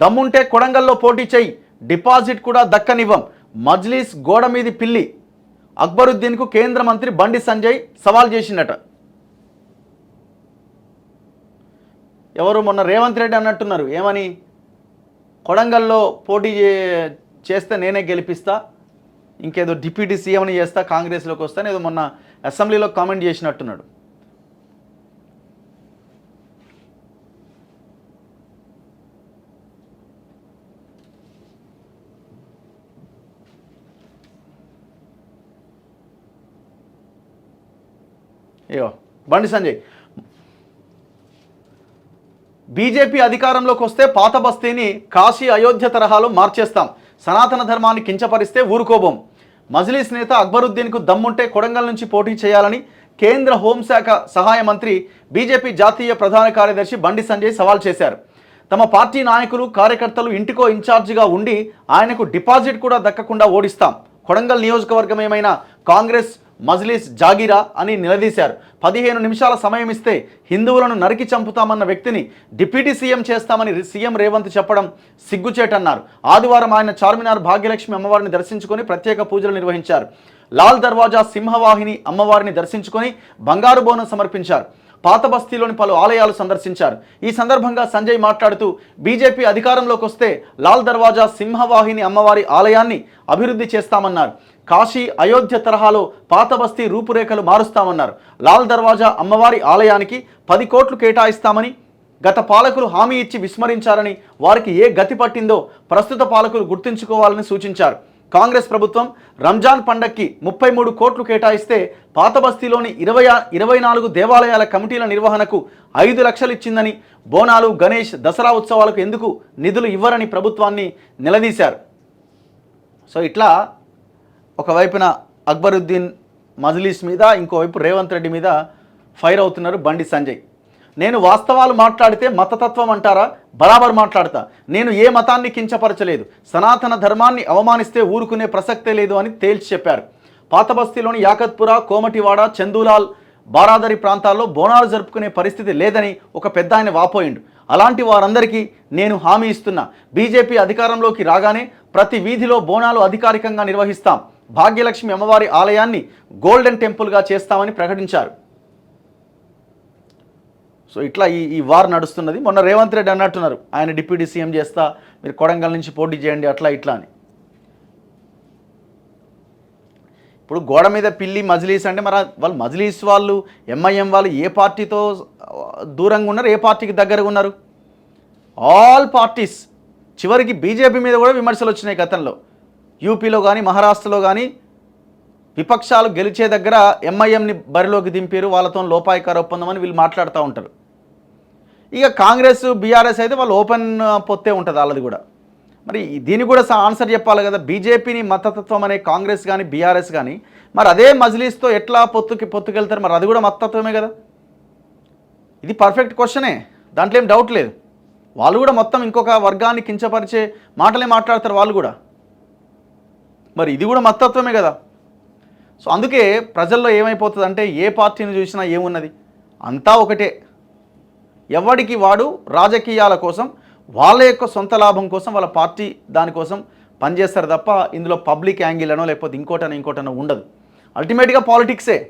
దమ్ముంటే కొడంగల్లో పోటీ చేయి, డిపాజిట్ కూడా దక్కనివ్వం, మజ్లీస్ గోడ మీది పిల్లి. అక్బరుద్దీన్కు కేంద్ర మంత్రి బండి సంజయ్ సవాల్ చేసిందట. ఎవరు మొన్న రేవంత్ రెడ్డి అన్నట్టున్నారు, ఏమని, కొడంగల్లో పోటీ చేస్తే నేనే గెలిపిస్తా, ఇంకేదో డిప్యూటీ సీఎంని చేస్తా, కాంగ్రెస్లోకి వస్తాను ఏదో మొన్న అసెంబ్లీలో కామెంట్ చేసినట్టున్నాడు. అయ్యో బండి సంజయ్, బీజేపీ అధికారంలోకి వస్తే పాత బస్తీని కాశీ అయోధ్య తరహాలో మార్చేస్తాం, సనాతన ధర్మాన్ని కించపరిస్తే ఊరుకోబోం. మజ్లీస్ నేత అక్బరుద్దీన్కు దమ్ముంటే కొడంగల్ నుంచి పోటీ చేయాలని కేంద్ర హోంశాఖ సహాయ మంత్రి బీజేపీ జాతీయ ప్రధాన కార్యదర్శి బండి సంజయ్ సవాల్ చేశారు. తమ పార్టీ నాయకులు కార్యకర్తలు ఇంటికో ఇన్ఛార్జిగా ఉండి ఆయనకు డిపాజిట్ కూడా దక్కకుండా ఓడిస్తాం, కొడంగల్ నియోజకవర్గం ఏమైనా కాంగ్రెస్ మజ్లీస్ జాగీరా అని నిలదీశారు. 15 నిమిషాల సమయం ఇస్తే హిందువులను నరికి చంపుతామన్న వ్యక్తిని డిప్యూటీ సీఎం చేస్తామని సీఎం రేవంత్ చెప్పడం సిగ్గుచేటన్నారు. ఆదివారం ఆయన చార్మినార్ భాగ్యలక్ష్మి అమ్మవారిని దర్శించుకొని ప్రత్యేక పూజలు నిర్వహించారు. లాల్ దర్వాజా సింహవాహిని అమ్మవారిని దర్శించుకొని బంగారు బోనం సమర్పించారు. పాత బస్తీలోని పలు ఆలయాలు సందర్శించారు. ఈ సందర్భంగా సంజయ్ మాట్లాడుతూ బీజేపీ అధికారంలోకి వస్తే లాల్ దర్వాజా సింహవాహిని అమ్మవారి ఆలయాన్ని అభివృద్ధి చేస్తామన్నారు. కాశీ అయోధ్య తరహాలో పాత బస్తీ రూపురేఖలు మారుస్తామన్నారు. లాల్ దర్వాజా అమ్మవారి ఆలయానికి 10 కోట్లు కేటాయిస్తామని, గత పాలకులు హామీ ఇచ్చి విస్మరించారని, వారికి ఏ గతి పట్టిందో ప్రస్తుత పాలకులు గుర్తుంచుకోవాలని సూచించారు. కాంగ్రెస్ ప్రభుత్వం రంజాన్ పండక్కి 33 కోట్లు కేటాయిస్తే పాత బస్తీలోని 24 దేవాలయాల కమిటీల నిర్వహణకు 5 లక్షలు ఇచ్చిందని, బోనాలు, గణేష్, దసరా ఉత్సవాలకు ఎందుకు నిధులు ఇవ్వరని ప్రభుత్వాన్ని నిలదీశారు. సో ఇట్లా ఒకవైపున అక్బరుద్దీన్ మజ్లీస్ మీద, ఇంకోవైపు రేవంత్ రెడ్డి మీద ఫైర్ అవుతున్నారు బండి సంజయ్. నేను వాస్తవాలు మాట్లాడితే మతతత్వం అంటారా, బరాబర్ మాట్లాడతా, నేను ఏ మతాన్ని కించపరచలేదు, సనాతన ధర్మాన్ని అవమానిస్తే ఊరుకునే ప్రసక్తే లేదు అని తేల్చి చెప్పారు. పాత బస్తీలోని యాకత్పుర, కోమటివాడ, చందూలాల్, బారాదరి ప్రాంతాల్లో బోనాలు జరుపుకునే పరిస్థితి లేదని ఒక పెద్ద ఆయన వాపోయిండు. అలాంటి వారందరికీ నేను హామీ ఇస్తున్నా, బీజేపీ అధికారంలోకి రాగానే ప్రతి వీధిలో బోనాలు అధికారికంగా నిర్వహిస్తాం, భాగ్యలక్ష్మి అమ్మవారి ఆలయాన్ని గోల్డెన్ టెంపుల్గా చేస్తామని ప్రకటించారు. సో ఇట్లా ఈ వార్ నడుస్తున్నది. మొన్న రేవంత్ రెడ్డి అన్నట్టున్నారు, ఆయన డిప్యూటీ సీఎం చేస్తా, మీరు కొడంగల్ నుంచి పోటీ చేయండి, అట్లా ఇట్లా అని. ఇప్పుడు గోడ మీద పిల్లి మజ్లీస్ అంటే మరి వాళ్ళు మజ్లీస్ వాళ్ళు, ఎంఐఎం వాళ్ళు ఏ పార్టీతో దూరంగా ఉన్నారు, ఏ పార్టీకి దగ్గరగా ఉన్నారు? All parties. చివరికి బీజేపీ మీద కూడా విమర్శలు వచ్చినాయి గతంలో. యూపీలో కానీ మహారాష్ట్రలో కానీ విపక్షాలు గెలిచే దగ్గర ఎంఐఎంని బరిలోకి దింపారు, వాళ్ళతో లోపాయికార ఒప్పందం అని వీళ్ళు మాట్లాడుతూ ఉంటారు. ఇక కాంగ్రెస్, బీఆర్ఎస్ అయితే వాళ్ళు ఓపెన్ పొత్తే ఉంటుంది వాళ్ళది కూడా. మరి దీనికి కూడా ఆన్సర్ చెప్పాలి కదా. బీజేపీని మతతత్వం అనే కాంగ్రెస్ కానీ బీఆర్ఎస్ కానీ మరి అదే మజ్లీస్తో ఎట్లా పొత్తుకెళ్తారు? మరి అది కూడా మతతత్వమే కదా. ఇది పర్ఫెక్ట్ క్వశ్చనే, దాంట్లో ఏం డౌట్ లేదు. వాళ్ళు కూడా మొత్తం ఇంకొక వర్గాన్ని కించపరిచే మాటలే మాట్లాడతారు వాళ్ళు కూడా. మరి ఇది కూడా మతతత్వమే కదా. సో అందుకే ప్రజల్లో ఏమైపోతుంది అంటే ఏ పార్టీని చూసినా ఏమున్నది, అంతా ఒకటే. ఎవడికి వాడు రాజకీయాల కోసం, వాళ్ళ యొక్క సొంత లాభం కోసం, వాళ్ళ పార్టీ దానికోసం పనిచేస్తారు తప్ప ఇందులో పబ్లిక్ యాంగిల్ అనో లేకపోతే ఇంకోటనో ఉండదు. అల్టిమేట్గా పాలిటిక్సే.